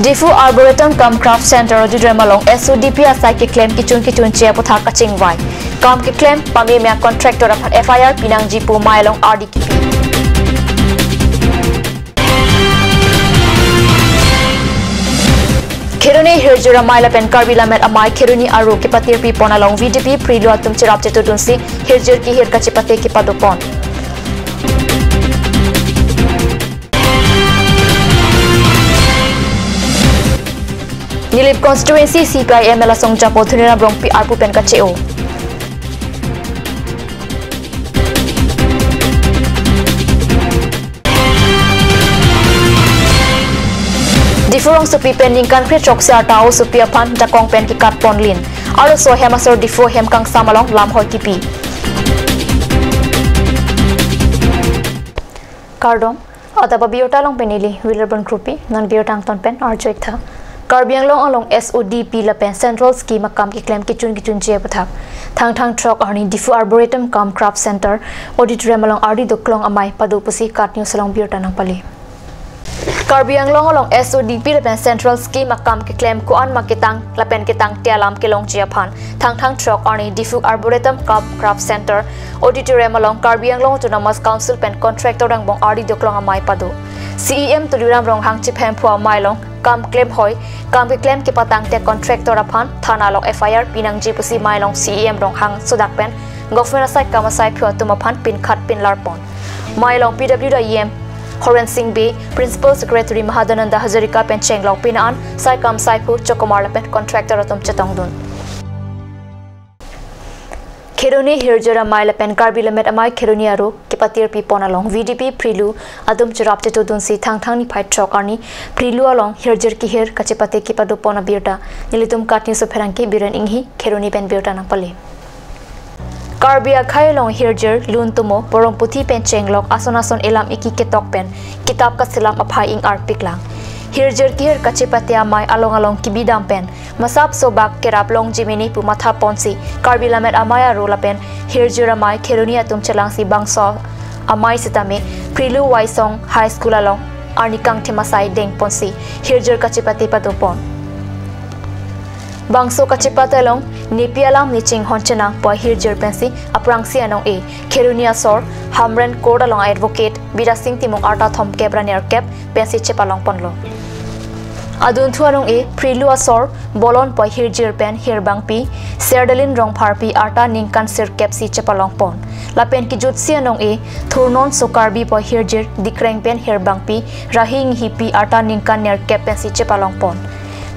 Difu Arboretum Kam Craft Center di Dramalong SODP asai ki claim kichun chia puthak kaching vai kam ki claim pami mea contractor aphat FIR Pinang Jipu Mailong RDKP Kheruni Hirjura Maila Pen Karbila Met Amai Kheruni Aru Kipatir Pi Ponalong VDP Prilu Atum Chirap Chetu Dunsi Hirjur ki Hir Kachipate Kipadopon Nilip constituency CPIM Melasong Japo Thunira Brong PR Pupen Kacheo Difurong supi pending kan kre chok sia tao supi apan jakong pen ki kat ponlin aro so hemasor difo hem kang samalong lam hoi kipi Kardom ataba biota long penili Wilburn Krupi non biotang ton pen arjoik tha Karbiang long along SODP lapen Central Scheme akam ki claim kichun je pathak thang truck arni Difu Arboretum Kam Craft Center auditorium along RD doklong amai padupusi kat news along biota nang pali Karbiang long along SODP lapen Central Scheme akam ki claim kuan makitang lapen kitang tialam kilong jiaphan thang truck arni Difu Arboretum Kam Craft Center auditorium along Karbiang long Autonomous Council pen contractor rang bong RD doklong amai padu CEM tuliram rong hang chiphem phua mailong kam claim hoi kam ki claim ki patang te contractor aphan thana long FIR Pinang Jipu si mailong CEM rong hang sodak pen government asai kam asai phua tumaphan pin khat pin larpon mailong PWDEM Horen Singh B Principal Secretary Mahadananda Hazarika pen chenglong pinan sai kam sai phu chokomar pen contractor atom chetong dun Kheruni Hirjura Maila pen Karbila Met Amai Kheruni Aru Kipatir Pi Ponalong VDP Prilu Adum Chirap Chetu Dunsi Thang Ni Phai Chokarni Prilu along Hirjur ki Hir Kachipate Kipadu Pona Birta Nilitum Katni Soferanki Biran Inghi Kheruni pen Birta Napale Karbia Khailong Hirjur Lun Tumo Porong Puthi pen Chenglok Asonason Elam Iki Ketok pen Kitab Kasilam Aphai Ing Ar Piklang Hirjur ki Hir Kachipate Amai along Kibidam pen Masap sobak kerap long jimini pu matha ponsi Karbila Met Amaya rola pen Hirjura Mai Kheruni atum chelang si bangso amai sitame Prilu Waisong High School along arnikang themasai deng ponsi Hirjur kachipati patupon Bangso kachipata long nipialam niching honchena po Hirjur pensi aprangsi anong e Kheruni asor Hamren Court along advocate Bira Singh Timong Arta Thom Kebra ner kep pensi chepalong ponlo Adun thuarong e Prilu asor bolon po Hirjur pen hirbang pi Serdalin rong pharpi arta ningkan sir kepsi chepalong pon lapen ki jutsi anong e thurnon sokarbi po Hirjur dikreng pen hirbang pi rahing hipi arta ningkan ner kep pensi chepalong pon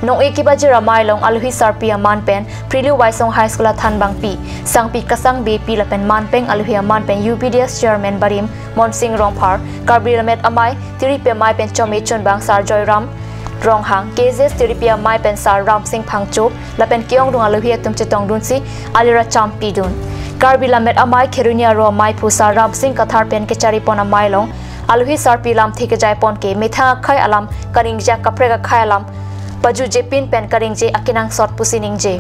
nong e ki bajira mailong alhi sarpi aman pen Prilu Waisong High School thanbang pi sangpi kasang be pi lapen manpeng alhi aman pen UPDS chairman Barim Monsing rongphar Karbila Met Amai tiripe mai pen chome chonbang Sar Joyram Rong hang cases tiripia mai pensar Ram Singh Phangcho lapen kiong dung aluhi tum chetong dun si alira champi dun Karbila Met Amai Kheruni ro mai phusa Ram Singh kathar pen ke chari pona mailong aluhi sarpi lam thike jai pon ke metha khai alam karingja kaprega khai alam paju jepin pen karingje akinang sort pusining je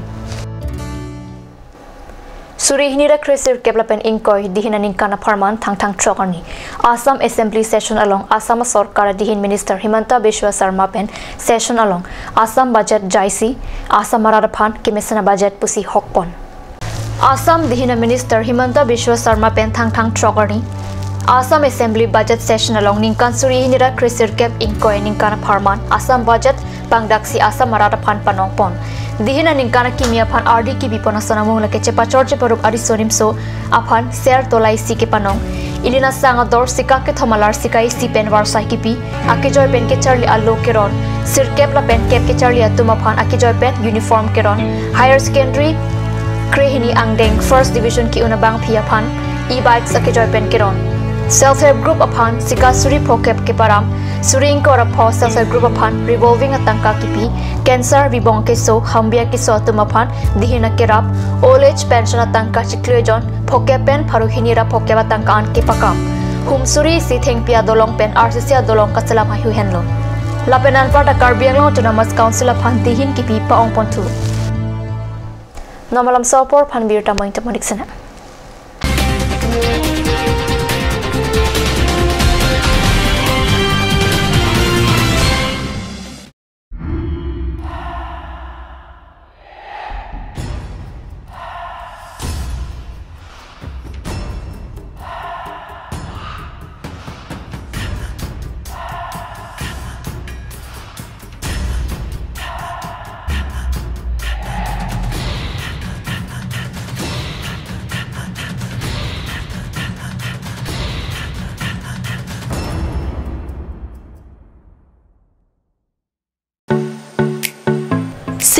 Surihinira Krisir Keplapen Inkoi Dihinaning Kana Farman Thang Chokarni Assam Assembly Session along Assam Sarkar Dihin Minister Himanta Biswa Sarma Pen Session along Assam Budget Jaisi Assam Mararaphan Kimesana Budget Pusi Hokpon Assam Dihina Minister Himanta Biswa Sarma Pen Thang Chokarni Assam Assembly Budget Session along Ningkan Surihinira Krisir Kep Inkoi Ningkana Farman Assam Budget Pangdaksi Assam Mararaphan Panongpon Dihina ningkana kimia phan RD ki bipona sanamung lake chepa chorche paruk ari sonim so aphan share tolai si ke panong ilina sanga dor sika ke thomalar sikai si pen war sai ki pi ake joy pen ke charli allo keron sir kep la pen kep ke charli atuma phan ake joy pen uniform keron higher secondary krehini angdeng first division ki unabang phia phan e-bikes ake joy pen keron self help group aphan sika suri phokep ke param Suring kora pho self help group aphan revolving atangka kipi cancer bibong ke so hambia ki so tumaphan dihina kerap old age pension atangka chiklejon phokepen pharuhinira phokeba tangka an ke pakam humsuri si thengpia dolong pen RCC dolong kasala ma hu henlo lapenan pata Karbiang long Autonomous Council aphan dihin kipi pa ong pontu namalam sopor phan birta moing tamonik sana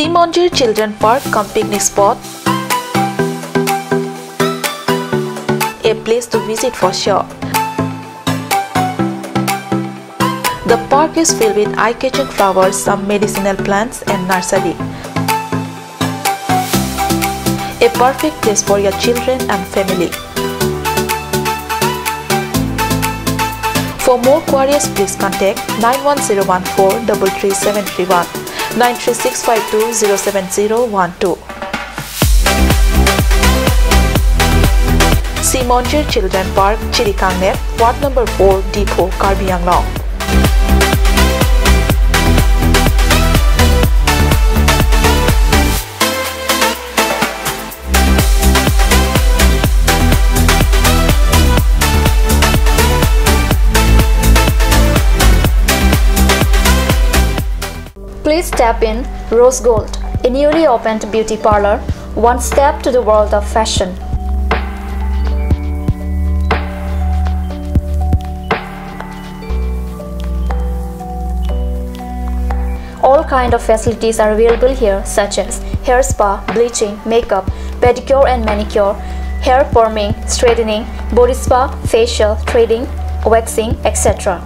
Simonjir Children Park cum picnic spot. A place to visit for sure. The park is filled with eye-catching flowers, some medicinal plants and nursery. A perfect place for your children and family. For more queries, please contact 91014-33731, 93652-07012. Simonjir Children Park, Chirikangnet, Ward number 4, Depot, Karbi Anglong. Please tap in Rose Gold, a newly opened beauty parlor, one step to the world of fashion. All kind of facilities are available here, such as hair spa, bleaching, makeup, pedicure and manicure, hair perming, straightening, body spa, facial, threading, waxing, etc.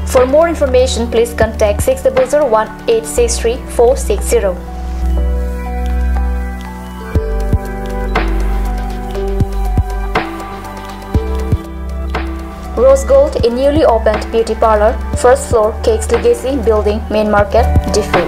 For more information, please contact 6001863-460. Rose Gold, a newly opened beauty parlor, first floor, Cakes Legacy Building, Main Market, Diffu.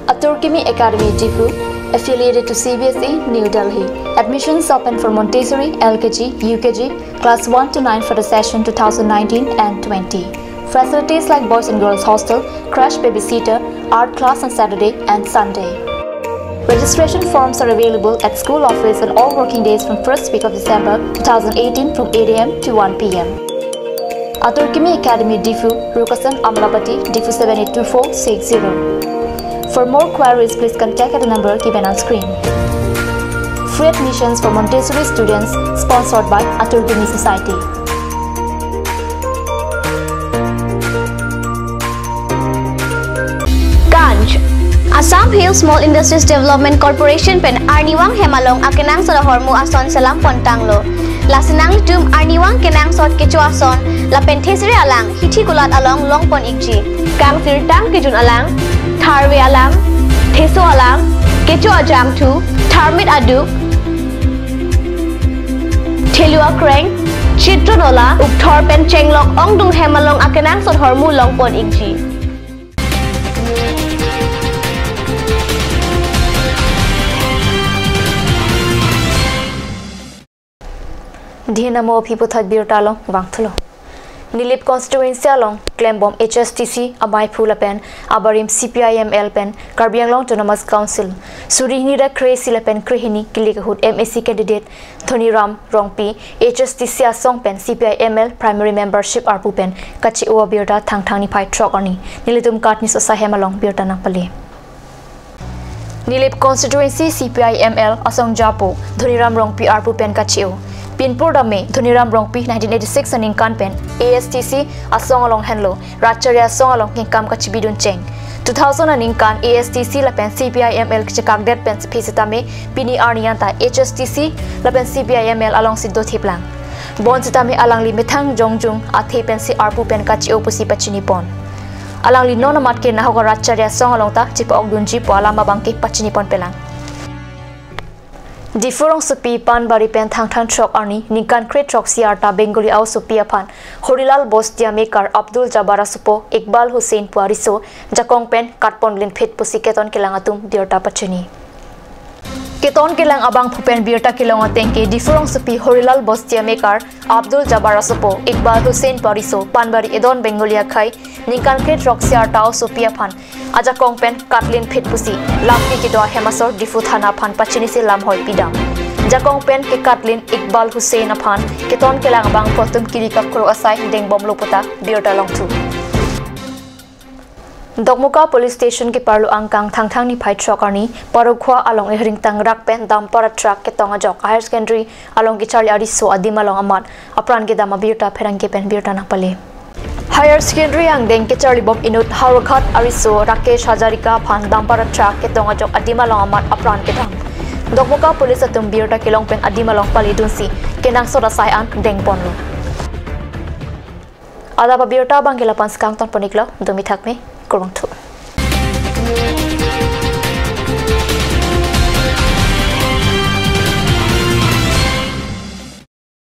Aturkimi Academy, Diffu, affiliated to CBSE, New Delhi. Admissions open for Montessori, LKG, UKG, class 1 to 9 for the session 2019 and 20. Facilities like boys and girls hostel, crash babysitter, art class on Saturday and Sunday. Registration forms are available at school office on all working days from 1st week of December 2018 from 8 AM to 1 PM. Aturkimi Academy, Diffu, Rukasan, Amlapati, Diffu 782460. For more queries, please contact at the number given on screen. Free admissions for Montessori students, sponsored by Aturkimi Society. Ganj Assam Hill Small Industries Development Corporation pen Arniwang Hemalong akenang sa hormu ason salam pontanglo. Lasinang litum Arniwang kenang sot kecu ason la penthesri alang hithi kulat along longpon ikji. Kang sirtang kijun alang, tharwe alang, theso alang, kecu ajam tu, tharmit aduk, Thelua Kreng, Chitronola, Ukthor Pen Chenglok Ongdung Hemalong akenang sot hormu longpon ikji. Dinamo Piputhat Birtalong, Wangthulo. Nilip constituency along Klembom HSTC, Amai Phulapen, Abarim CPIML Pen, Karbianglong Autonomous Council, Surinira Kresi Pen Krihini, Kilikahut MSc candidate, Thoni Ram Rongpi, HSTC Asong Pen, CPIML Primary Membership Arpu Pen, Kachi Oa Birta, Thangthangni Pai Trokani, Nilitum Katni Sosahem along Birta Napali. Nilip constituency CPIML Asong Japo, Thoni Ram Rongpi Arpu Pen Kachio. Pinpur Dame, Thuniram Rongpi, 1986 and Inkan Pen, ASTC, Asong along Henlo, Ratcharia Song along Kinkam Kachibidun Cheng. 2000 and Inkan, ASTC, Lapen CPIML Kichakagdet Pen Pisitame, Pini Arnianta, HSTC, Lapen CPIML along Sido Tiplang. Bon Sitame alang limitang Jongjung, Athe Pen Si Arpu Pen Kachio Pusi Pachinipon. Alang Linona Matke Nahoga Ratcharia Song along Ta, Chipa Ogdunji, Poalama Banki Pachinipon Pelang. Diffurong Supi Panbari Pen Thang Trok Arni, Nikan Kret Trok Siarta Bengali Au Supi Apan, Horilal Bostia Maker Abdul Jabara Supo, Iqbal Hussein Puariso, Jakong Pen, Katpon Lin Pit Pusiketon Kilangatum, Dirta Pachini. Keton Kilang Abang Pupen Birta Kilangatengke, Diffurong Supi Horilal Bostia Maker, Abdul Jabara Supo, Iqbal Hussein Puariso, Panbari Edon Bengalia Kai, Nikan Kret Trok Siarta Au Supi Apan, Ajakong Pen, Katlin Pit Pusi, Lampi Kidoa Hemasor, Difuthana Pan Pachinisi Lamhoi Pidam. Jakong Pen ke Katlin, Iqbal Hussein Apan, Keton Kilang Abang Potum Kirika Kuro Asai, Deng Bom Lopota, Birta Long Tu. Dokmuka Police Station ke parlu angkang thang ni phai truck ani parukwa along e ring tang rak pen dam para truck ke tonga jok higher secondary along ke charli ari so adima long amat apran ke dama birta pherang ke pen birta na pale higher secondary ang deng ke charli bom inut harakhat ari so Rakesh Hazarika phan dam para truck ke tonga jok adima long amat apran ke dam Dokmuka Police atum birta ke long pen adima long pale dunsi kenang so rasai an deng ponlo ada ba birta bangela panskang ton poniklo dumi thakme kurang tu